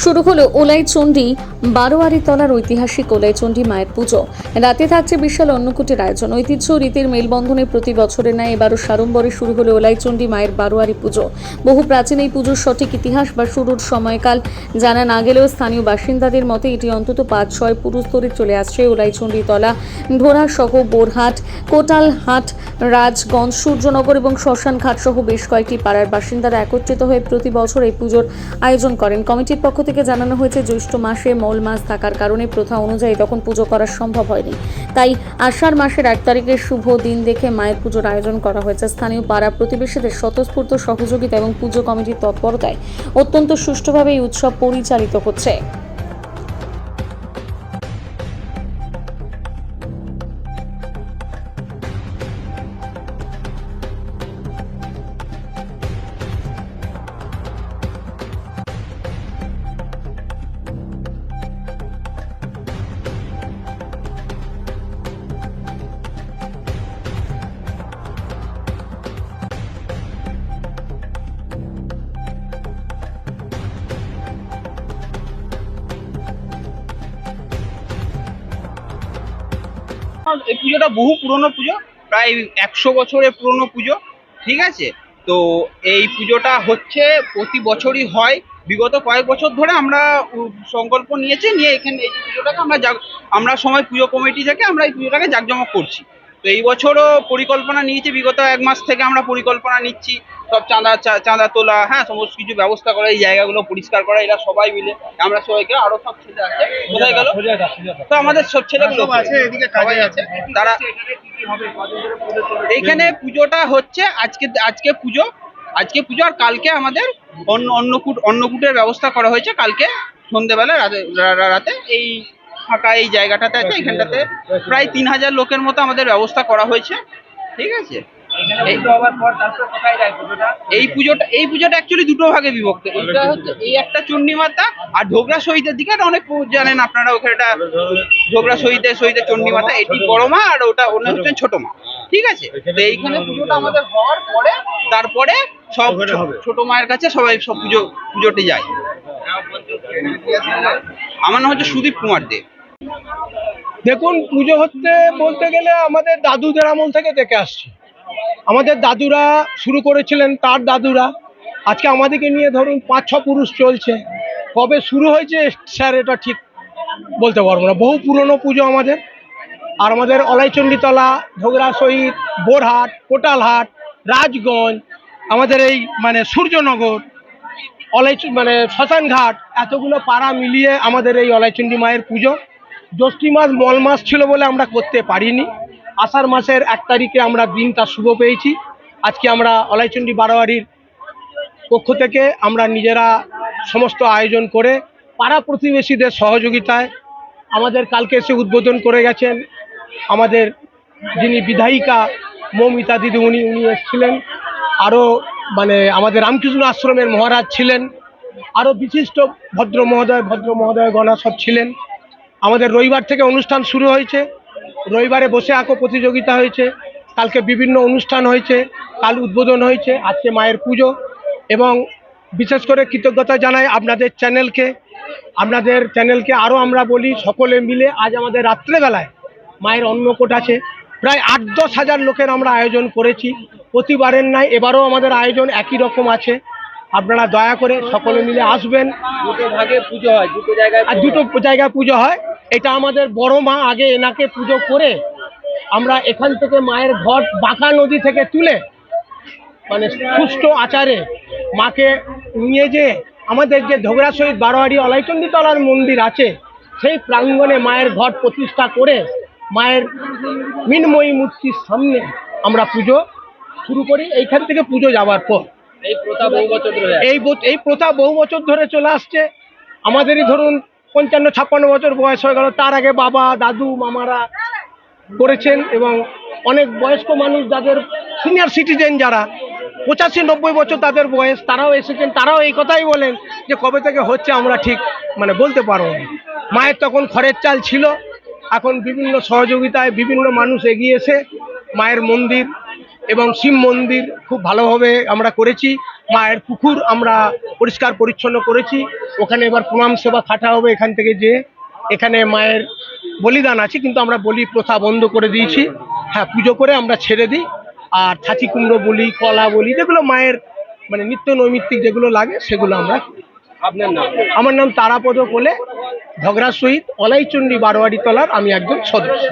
শুরু হলো ওলাইচণ্ডী বারোয়ারিতলার ঐতিহাসিক ওলাইচণ্ডী মায়ের পুজো। রাতে থাকছে বিশাল অন্নকূটের আয়োজন। ঐতিহ্য রীতির মেলবন্ধনে প্রতি বছরের ন্যায় এবারও সাড়ম্বরে শুরু হলো ওলাইচণ্ডী মায়ের বারোয়ারি পুজো। বহু প্রাচীন এই পুজোর সঠিক ইতিহাস বা শুরুর সময়কাল জানা না গেলেও স্থানীয় বাসিন্দাদের মতে এটি অন্তত 5-6 পুরুষ ধরে চলে আসছে। ওলাইচণ্ডী তলা, ঢোড়া সহ বোরহাট, কোটালহাট, রাজগঞ্জ, সূর্যনগর এবং শ্মশান ঘাট সহ বেশ কয়েকটি পাড়ার বাসিন্দারা একত্রিত হয়ে প্রতি বছর এই পুজোর আয়োজন করেন। কমিটির পক্ষ থেকে জানানো হয়েছে, জ্যৈষ্ঠ মাসে মৌল মাস থাকার কারণে প্রথা অনুযায়ী তখন পুজো করা সম্ভব হয়নি, তাই আষাঢ় মাসের 1 তারিখের শুভ দিন দেখে মায়ের পুজোর আয়োজন করা হয়েছে। স্থানীয় পাড়া প্রতিবেশীদের স্বতঃস্ফূর্ত সহযোগিতা এবং পুজো কমিটির তৎপরতায় অত্যন্ত সুষ্ঠুভাবে এই উৎসব পরিচালিত হচ্ছে। এই পুজোটা বহু পুরনো পুজো, প্রায় 100 বছরের পুরনো পুজো। ঠিক আছে, তো এই পুজোটা হচ্ছে প্রতি বছরই হয়। বিগত কয়েক বছর ধরে আমরা সংকল্প নিয়েছি, নিয়ে এখানে এই পুজোটাকে আমরা সময় পুজো কমিটি থেকে আমরা এই পুজোটাকে জাঁকজমক করছি। তো এই বছরও পরিকল্পনা নিয়েছি, বিগত 1 মাস থেকে আমরা পরিকল্পনা নিচ্ছি, সব চাঁদা তোলা, হ্যাঁ, সমস্ত কিছু ব্যবস্থা করা, এই জায়গাগুলো পরিষ্কার করা, এরা সবাই মিলে আমরা সবাইকে, আরো সব ছেলে আছে, কোথায় গেল, তো আমাদের সব ছেলেগুলো আছে, এদিকে সবাই আছে, তারা এখানে পুজোটা হচ্ছে। আজকে পুজো আর কালকে আমাদের অন্নকূটের ব্যবস্থা করা হয়েছে। কালকে সন্ধ্যেবেলা রাতে এই ফাঁকা এই জায়গাটাতে আছে, এখানটাতে প্রায় 3000 লোকের মতো আমাদের ব্যবস্থা করা হয়েছে। ঠিক আছে, এই পুজোটা অ্যাকচুয়ালি দুটো ভাগে বিভক্ত। এটা হচ্ছে এই একটা চণ্ডী মাতা, আর ঢোকরা শহীদের দিকে অনেক জানেন আপনারা, ওখানে ঢোকরা শহীদের চণ্ডী মাতা, এটি বড় মা, আর ওটা অন্য হচ্ছেন ছোট মা। ঠিক আছে, তো এইখানে পুজোটা আমাদের হওয়ার পরে তারপরে সব ছোট মায়ের কাছে সবাই সব পুজোতে যায়। আমার নাম হচ্ছে সুদীপ কুমার দে। দেখুন, পুজো হচ্ছে বলতে গেলে আমাদের দাদুদের আমল থেকে দেখে আসছি। আমাদের দাদুরা শুরু করেছিলেন, তার দাদুরা, আজকে আমাদেরকে নিয়ে ধরুন 5-6 পুরুষ চলছে। কবে শুরু হয়েছে স্যার এটা ঠিক বলতে পারবো না। বহু পুরনো পুজো আমাদের। আর আমাদের ওলাইচণ্ডীতলা, ঢোগরা শহীদ, বোরহাট, কোটালহাট, রাজগঞ্জ, আমাদের এই সূর্যনগর, শ্মশান ঘাট, এতগুলো পাড়া মিলিয়ে আমাদের এই ওলাইচণ্ডী মায়ের পুজো। জ্যৈষ্ঠ মাস মল মাস ছিল বলে আমরা করতে পারিনি। আষাঢ় মাসের 1 তারিখে আমরা দিনটা শুভ পেয়েছি। আজকে আমরা ওলাইচণ্ডী বারোয়ারির পক্ষ থেকে আমরা নিজেরা সমস্ত আয়োজন করে পাড়া প্রতিবেশীদের সহযোগিতায় আমাদের কালকে এসে উদ্বোধন করে গেছেন আমাদের যিনি বিধায়িকা মৌমিতা দিদিমণি, উনি এসেছিলেন। আরও আমাদের রামকৃষ্ণ আশ্রমের মহারাজ ছিলেন, আরও বিশিষ্ট ভদ্র মহোদয় গণা সব ছিলেন। আমাদের রবিবার থেকে অনুষ্ঠান শুরু হয়েছে। রবিবারে বসে আঁকো প্রতিযোগিতা হয়েছে, কালকে বিভিন্ন অনুষ্ঠান হয়েছে, কাল উদ্বোধন হয়েছে, আজকে মায়ের পুজো। এবং বিশেষ করে কৃতজ্ঞতা জানাই আপনাদের চ্যানেলকে। আরও আমরা বলি, সকলে মিলে আজ আমাদের রাত্রেবেলায় মায়ের অন্নকূট আছে। প্রায় 8-10 হাজার লোকের আমরা আয়োজন করেছি। প্রতিবারের নাই এবারও আমাদের আয়োজন একই রকম আছে। আপনারা দয়া করে সকলে মিলে আসবেন। দুটো ভাগে পুজো হয়, দুটো জায়গায় পুজো হয়। এটা আমাদের বড় মা, আগে এনাকে পুজো করে আমরা এখান থেকে মায়ের ঘট বাঁকা নদী থেকে তুলে সুষ্ঠ আচারে মাকে নিয়ে যেয়ে আমাদের যে ঢোগরা শহীদ বারোয়ারি ওলাইচণ্ডী তলার মন্দির আছে, সেই প্রাঙ্গণে মায়ের ঘট প্রতিষ্ঠা করে মায়ের মৃন্ময়ী মূর্তির সামনে আমরা পুজো শুরু করি। এইখান থেকে পুজো যাওয়ার পর এই প্রথা বহু বছর ধরে চলে আসছে। আমাদেরই ধরুন 55-56 বছর বয়স হয়ে গেল। তার আগে বাবা, দাদু, মামারা করেছেন। এবং অনেক বয়স্ক মানুষ, যাদের সিনিয়র সিটিজেন, যারা 85-90 বছর তাদের বয়স, তারাও এসেছেন। তারাও এই কথাই বলেন যে কবে থেকে হচ্ছে আমরা ঠিক বলতে পারবো না। মায়ের তখন খড়ের চাল ছিল, এখন বিভিন্ন সহযোগিতায় বিভিন্ন মানুষ এগিয়ে এসে মায়ের মন্দির এবং শিব মন্দির খুব ভালোভাবে আমরা করেছি। মায়ের পুকুর আমরা পরিষ্কার পরিচ্ছন্ন করেছি। ওখানে এবার প্রণাম সেবা খাটা হবে এখান থেকে, যে এখানে মায়ের বলিদান আছে, কিন্তু আমরা বলি প্রথা বন্ধ করে দিয়েছি। হ্যাঁ, পুজো করে আমরা ছেড়ে দিই। আর ছাঁচি কুমড়ো বলি, কলা বলি, যেগুলো মায়ের মানে নিত্য নৈমিত্তিক যেগুলো লাগে সেগুলো আমরা করি। আপনার নাম? আমার নাম তারাপদ কোলে, ঝগড়ার সহিত অলাইচন্ডী বারোয়ারি তলার আমি একজন সদস্য।